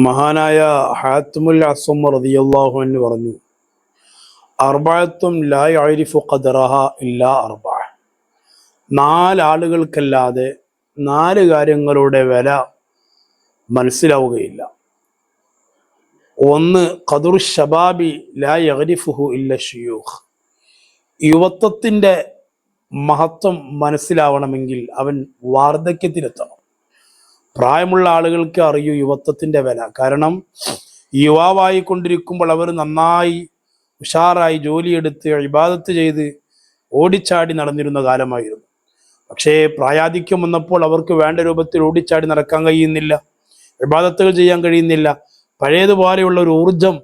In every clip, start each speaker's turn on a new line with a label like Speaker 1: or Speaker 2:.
Speaker 1: മഹാനായ ഹാത്തിമുൽ അസ്വം റളിയല്ലാഹു അൻഹു പറഞ്ഞു, അർബഅത്തും ലാ യഅരിഫു ഖദറഹ ഇല്ലാ അർബഅ. നാലാളുകൾക്കല്ലാതെ നാല് കാര്യങ്ങളുടെ വില മനസ്സിലാവുകയില്ല. ഒന്ന്, ഖദറു ശബാബി ലാ യഅരിഫുഹു ഇല്ല ശുയൂഖ്. യുവത്വത്തിൻ്റെ മഹത്വം മനസ്സിലാവണമെങ്കിൽ അവൻ വാർദ്ധക്യത്തിലെത്തണം. പ്രായമുള്ള ആളുകൾക്ക് അറിയൂ യുവത്വത്തിൻ്റെ വില. കാരണം യുവാവായി കൊണ്ടിരിക്കുമ്പോൾ അവർ നന്നായി ഉഷാറായി ജോലിയെടുത്ത് ഇബാദത്ത് ചെയ്ത് ഓടിച്ചാടി നടന്നിരുന്ന കാലമായിരുന്നു. പക്ഷേ പ്രായാധിക്യം വന്നപ്പോൾ അവർക്ക് വേണ്ട രൂപത്തിൽ ഓടിച്ചാടി നടക്കാൻ കഴിയുന്നില്ല, ഇബാദത്തുകൾ ചെയ്യാൻ കഴിയുന്നില്ല, പഴയതുപോലെയുള്ള ഒരു ഊർജം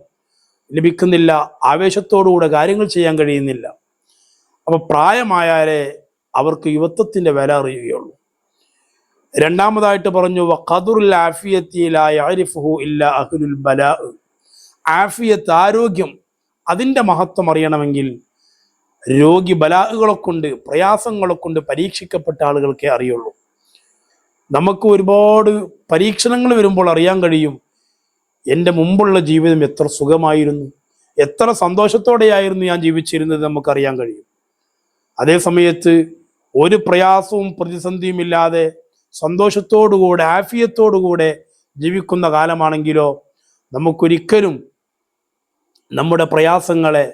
Speaker 1: ലഭിക്കുന്നില്ല, ആവേശത്തോടുകൂടെ കാര്യങ്ങൾ ചെയ്യാൻ കഴിയുന്നില്ല. അപ്പോൾ പ്രായമായാലേ അവർക്ക് യുവത്വത്തിൻ്റെ വില അറിയുകയുള്ളൂ. രണ്ടാമതായിട്ട് പറഞ്ഞു, ഖദറുൽ ആഫിയത്തി ലാ യഅരിഫുഹു ഇല്ലാ അഹ്ലുൽ ബലാ. ആഫിയത്ത്, ആരോഗ്യം, അതിൻ്റെ മഹത്വം അറിയണമെങ്കിൽ രോഗി ബലാഹുകളെ കൊണ്ട്, പ്രയാസങ്ങളെ കൊണ്ട് പരീക്ഷിക്കപ്പെട്ട ആളുകൾക്കേ അറിയുള്ളൂ. നമുക്ക് ഒരുപാട് പരീക്ഷണങ്ങൾ വരുമ്പോൾ അറിയാൻ കഴിയും എൻ്റെ മുമ്പുള്ള ജീവിതം എത്ര സുഖമായിരുന്നു, എത്ര സന്തോഷത്തോടെയായിരുന്നു ഞാൻ ജീവിച്ചിരുന്നത് നമുക്കറിയാൻ കഴിയും. അതേ സമയത്ത് ഒരു പ്രയാസവും പ്രതിസന്ധിയും ഇല്ലാതെ സന്തോഷത്തോടുകൂടെ ആഫിയത്തോടുകൂടെ ജീവിക്കുന്ന കാലമാണെങ്കിലോ നമുക്കൊരിക്കലും നമ്മുടെ പ്രയാസങ്ങളെ,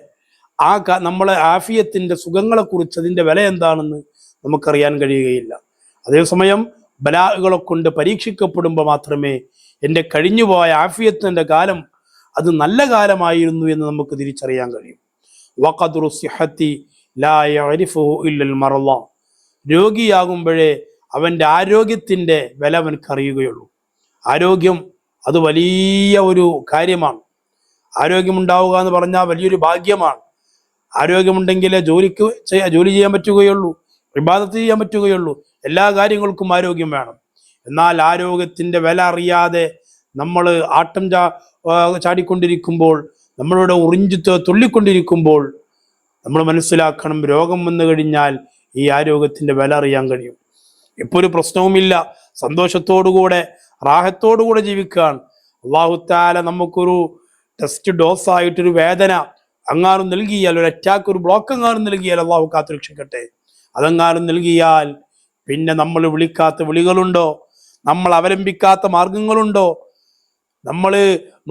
Speaker 1: നമ്മളെ ആഫിയത്തിൻ്റെ സുഖങ്ങളെക്കുറിച്ച്, അതിൻ്റെ വില എന്താണെന്ന് നമുക്കറിയാൻ കഴിയുകയില്ല. അതേസമയം ബലാഹുകളെ കൊണ്ട് പരീക്ഷിക്കപ്പെടുമ്പോൾ മാത്രമേ എൻ്റെ കഴിഞ്ഞുപോയ ആഫിയത്തിൻ്റെ കാലം അത് നല്ല കാലമായിരുന്നു എന്ന് നമുക്ക് തിരിച്ചറിയാൻ കഴിയും. വഖദറു സിഹത്തി ലാ യഅരിഫുഹു ഇല്ലൽ മർള. രോഗിയാകുമ്പോഴേ അവൻ്റെ ആരോഗ്യത്തിൻ്റെ വില അവനക്ക് അറിയുകയുള്ളൂ. ആരോഗ്യം അത് വലിയ ഒരു കാര്യമാണ്. ആരോഗ്യമുണ്ടാവുക എന്ന് പറഞ്ഞാൽ വലിയൊരു ഭാഗ്യമാണ്. ആരോഗ്യമുണ്ടെങ്കിലേ ജോലി ചെയ്യാൻ പറ്റുകയുള്ളൂ, ഇബാദത്ത് ചെയ്യാൻ പറ്റുകയുള്ളൂ. എല്ലാ കാര്യങ്ങൾക്കും ആരോഗ്യം വേണം. എന്നാൽ ആരോഗ്യത്തിൻ്റെ വില അറിയാതെ നമ്മൾ ആട്ടം ചാടിക്കൊണ്ടിരിക്കുമ്പോൾ, നമ്മളുടെ ഉറിഞ്ചു തുള്ളിക്കൊണ്ടിരിക്കുമ്പോൾ നമ്മൾ മനസ്സിലാക്കണം, രോഗം വന്നു കഴിഞ്ഞാൽ ഈ ആരോഗ്യത്തിൻ്റെ വില അറിയാൻ കഴിയും. ഇപ്പോൾ ഒരു പ്രശ്നവുമില്ല, സന്തോഷത്തോടുകൂടെ റാഹത്തോടുകൂടെ ജീവിക്കാൻ അല്ലാഹു തആല നമുക്കൊരു ടെസ്റ്റ് ഡോസ് ആയിട്ടൊരു വേദന അങ്ങാനും നൽകിയാൽ, ഒരു അറ്റാക്ക്, ഒരു ബ്ലോക്ക് അങ്ങാനും നൽകിയാൽ, അല്ലാഹു കാത്തുരക്ഷിക്കട്ടെ, അതെങ്ങാനും നൽകിയാൽ പിന്നെ നമ്മൾ വിളിക്കാത്ത വിളികളുണ്ടോ, നമ്മൾ അവലംബിക്കാത്ത മാർഗങ്ങളുണ്ടോ, നമ്മൾ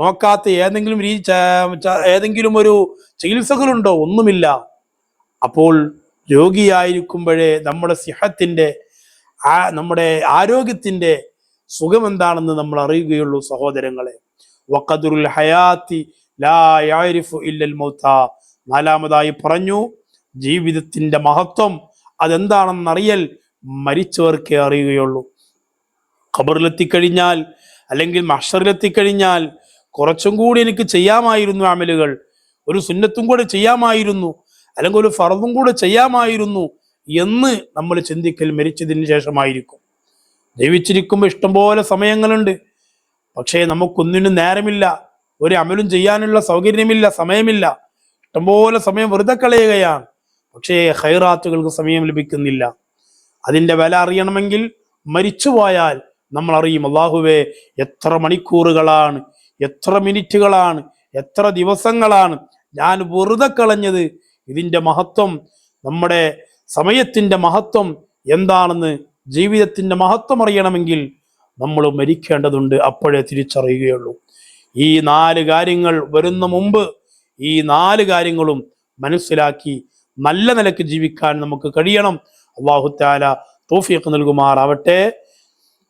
Speaker 1: നോക്കാത്ത ഏതെങ്കിലും ഒരു ചികിത്സകളുണ്ടോ? ഒന്നുമില്ല. അപ്പോൾ രോഗിയായിരിക്കുമ്പോഴേ നമ്മുടെ സിഹത്തിൻ്റെ, നമ്മുടെ ആരോഗ്യത്തിൻ്റെ സുഖം എന്താണെന്ന് നമ്മൾ അറിയുകയുള്ളൂ സഹോദരങ്ങളെ. വഖദറുൽ ഹയാത്തി ലാ യഅരിഫു ഇല്ലൽ മൗത. നാലാമതായി പറഞ്ഞു, ജീവിതത്തിൻ്റെ മഹത്വം അതെന്താണെന്നറിയൽ മരിച്ചവർക്കേ അറിയുകയുള്ളൂ. ഖബറിലെത്തിക്കഴിഞ്ഞാൽ, അല്ലെങ്കിൽ മഹ്ശറിലെത്തിക്കഴിഞ്ഞാൽ കുറച്ചും കൂടി എനിക്ക് ചെയ്യാമായിരുന്നു അമലുകൾ, ഒരു സുന്നത്തും കൂടെ ചെയ്യാമായിരുന്നു, അല്ലെങ്കിൽ ഒരു ഫർദും കൂടെ ചെയ്യാമായിരുന്നു എന്ന് നമ്മൾ ചിന്തിക്കൽ മരിച്ചതിന് ശേഷമായിരിക്കും. ജീവിച്ചിരിക്കുമ്പോൾ ഇഷ്ടംപോലെ സമയങ്ങളുണ്ട്, പക്ഷേ നമുക്കൊന്നിനും നേരമില്ല, ഒരു അമലും ചെയ്യാനുള്ള സൗകര്യമില്ല, സമയമില്ല. ഇഷ്ടംപോലെ സമയം വെറുതെ കളയുകയാണ്, പക്ഷേ ഖൈറാത്തുകൾക്ക് സമയം ലഭിക്കുന്നില്ല. അതിൻ്റെ വില അറിയണമെങ്കിൽ മരിച്ചുപോയാൽ നമ്മൾ അറിയും, അല്ലാഹുവേ എത്ര മണിക്കൂറുകളാണ്, എത്ര മിനിറ്റുകളാണ്, എത്ര ദിവസങ്ങളാണ് ഞാൻ വെറുതെ കളഞ്ഞത്. ഇതിൻ്റെ മഹത്വം, നമ്മുടെ സമയത്തിൻ്റെ മഹത്വം എന്താണെന്ന്, ജീവിതത്തിൻ്റെ മഹത്വം അറിയണമെങ്കിൽ നമ്മൾ മരിക്കേണ്ടതുണ്ട്, അപ്പോഴേ തിരിച്ചറിയുകയുള്ളൂ. ഈ 4 കാര്യങ്ങൾ വരുന്ന മുമ്പ് ഈ 4 കാര്യങ്ങളും മനസ്സിലാക്കി നല്ല നിലയ്ക്ക് ജീവിക്കാൻ നമുക്ക് കഴിയണം. അല്ലാഹു തആല തൗഫീഖ് നൽകുമാറാവട്ടെ.